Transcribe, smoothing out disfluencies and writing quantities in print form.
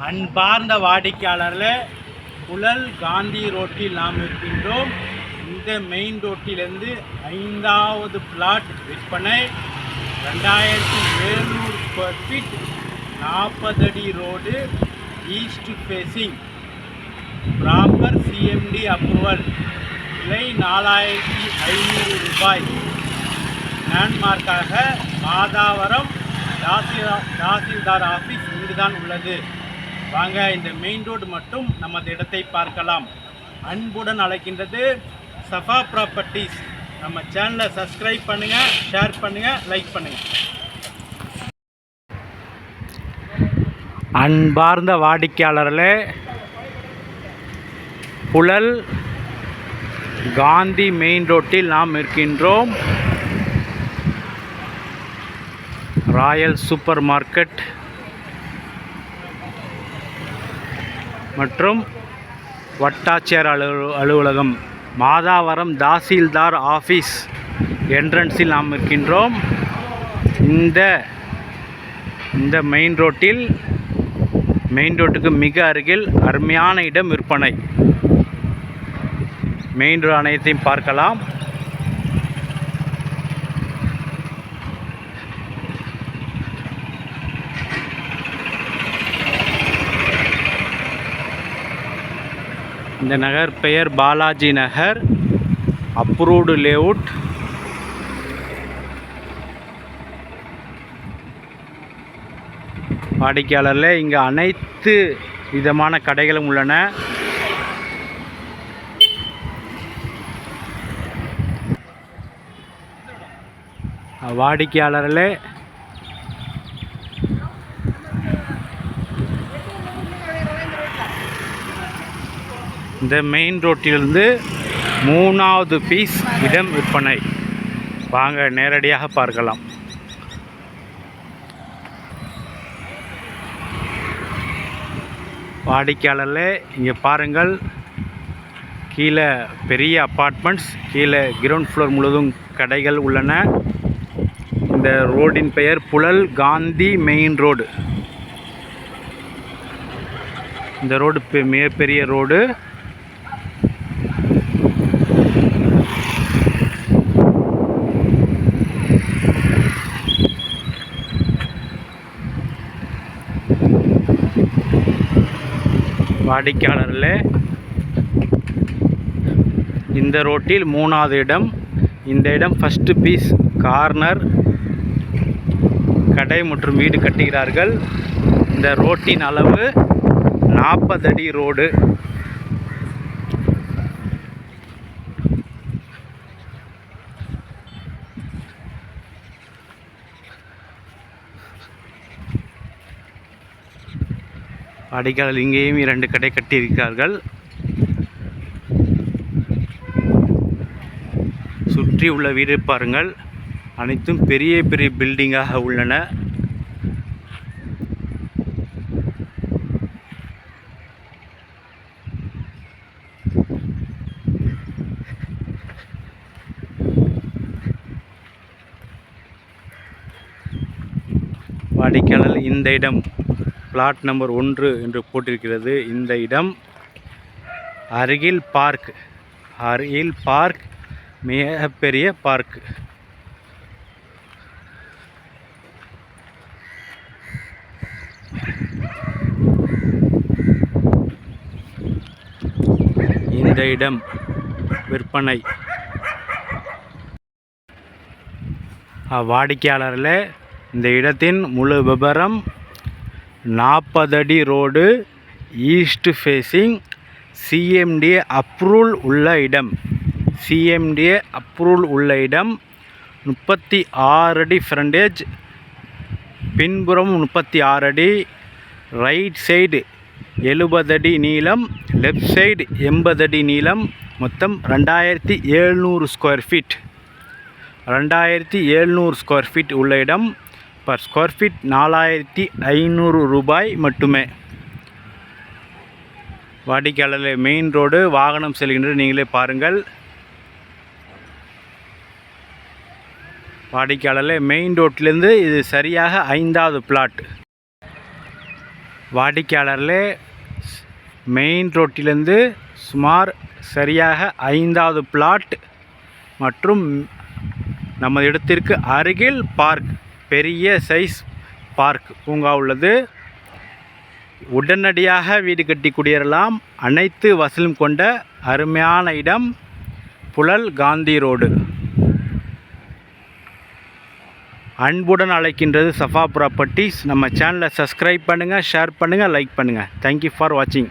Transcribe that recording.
அன்பார்ந்த வாடிக்கையாளர்களே, புழல் காந்தி ரோட்டில் நாம் இருக்கின்றோம். இந்த மெயின் ரோட்டிலிருந்து 5வது பிளாட் விற்பனை. 2700 ஸ்கொயர் ஃபீட், 40 அடி road, east facing, proper CMD approval. விலை 4500 ரூபாய். லேண்ட்மார்க்காக மாதாவரம் தாசில்தார் ஆஃபீஸ் இங்குதான் உள்ளது. வாங்க, இந்த மெயின் ரோடு மட்டும் நமது இடத்தை பார்க்கலாம். அன்புடன் அழைக்கின்றது சஃபா ப்ராப்பர்ட்டிஸ். நம்ம சேனலை சப்ஸ்கிரைப் பண்ணுங்கள், ஷேர் பண்ணுங்கள், லைக் பண்ணுங்கள். அன்பார்ந்த வாடிக்கையாளர்களே, புழல் காந்தி மெயின் ரோட்டில் நாம் இருக்கின்றோம். ராயல் சூப்பர் மார்க்கெட் மற்றும் வட்டாட்சியர் அலுவலகம், மாதாவரம் தாசில்தார் ஆஃபீஸ் என்ட்ரன்ஸில் நாம் இருக்கின்றோம். இந்த மெயின் ரோட்டுக்கு மிக அருகில் அருமையான இடம் விற்பனை. மெயின் ரோடு அனைத்தையும் பார்க்கலாம். இந்த நகர் பெயர் பாலாஜி நகர், அப்ரூவ்டு லேஅவுட். வாடிக்கையாளர்களே, இங்கே அனைத்து விதமான கடைகளும் உள்ளன. வாடிக்கையாளர்களே, இந்த மெயின் ரோட்டிலிருந்து 3வது பீஸ் இடம் விற்பனை. வாங்க, நேரடியாக பார்க்கலாம். வாடிக்கையாளர்களே, இங்கே பாருங்கள், கீழே பெரிய அப்பார்ட்மெண்ட்ஸ், கீழே கிரவுண்ட் ஃப்ளோர் முழுவதும் கடைகள் உள்ளன. இந்த ரோடின் பெயர் புழல் காந்தி மெயின் ரோடு. இந்த ரோடு மிகப்பெரிய ரோடு. வாடிக்கையாளர்களே, இந்த ரோட்டில் 3வது இடம். இந்த இடம் ஃபஸ்ட்டு பீஸ். கார்னர் கடை மற்றும் வீடு கட்டுகிறார்கள். இந்த ரோட்டின் அளவு 40 அடி ரோடு. வாடிக்கையாளர் இங்கேயும் 2 கடை கட்டியிருக்கிறார்கள். சுற்றி உள்ள வீடு பாருங்கள், அனைத்தும் பெரிய பெரிய பில்டிங்காக உள்ளன. வாடிக்கையாளர், இந்த இடம் பிளாட் நம்பர் 1 என்று போட்டிருக்கிறது. இந்த இடம் அருகில் பார்க், மிகப்பெரிய பார்க். இந்த இடம் விற்பனை. வாடிக்கையாளர்களே, இந்த இடத்தின் முழு விபரம்: 40 அடி road, east facing, CMDA approval உள்ள இடம். 36 அடி ஃப்ரண்டேஜ், பின்புறம் 36 அடி, ரைட் சைடு 70 அடி நீளம், லெஃப்ட் சைடு 80 அடி நீளம். மொத்தம் 2700 ஸ்கொயர் ஃபீட். 2700 ஸ்கொயர் ஃபீட் உள்ள இடம். பர் ஸ்கொயர் ஃபீட் 4500 ரூபாய் மட்டுமே. வாடிக்கையாளர், மெயின் ரோடு, வாகனம் செல்கின்றது, நீங்களே பாருங்கள். வாடிக்கையாளர், மெயின் ரோட்டிலேருந்து இது சரியாக 5வது பிளாட். வாடிக்கையாளர்களே, மெயின் ரோட்டிலிருந்து சுமார் சரியாக 5வது பிளாட் மற்றும் நமது இடத்திற்கு அருகில் பார்க், பெரிய சைஸ் பார்க் பூங்கா உள்ளது. உடனடியாக வீடு கட்டி குடியேறலாம். அனைத்து வசதியும் கொண்ட அருமையான இடம் புழல் காந்தி ரோடு. அன்புடன் அழைக்கின்றது சஃபா ப்ராப்பர்ட்டிஸ். நம்ம சேனலை சப்ஸ்கிரைப் பண்ணுங்கள், ஷேர் பண்ணுங்கள், லைக் பண்ணுங்கள். தேங்க்யூ ஃபார் வாட்சிங்.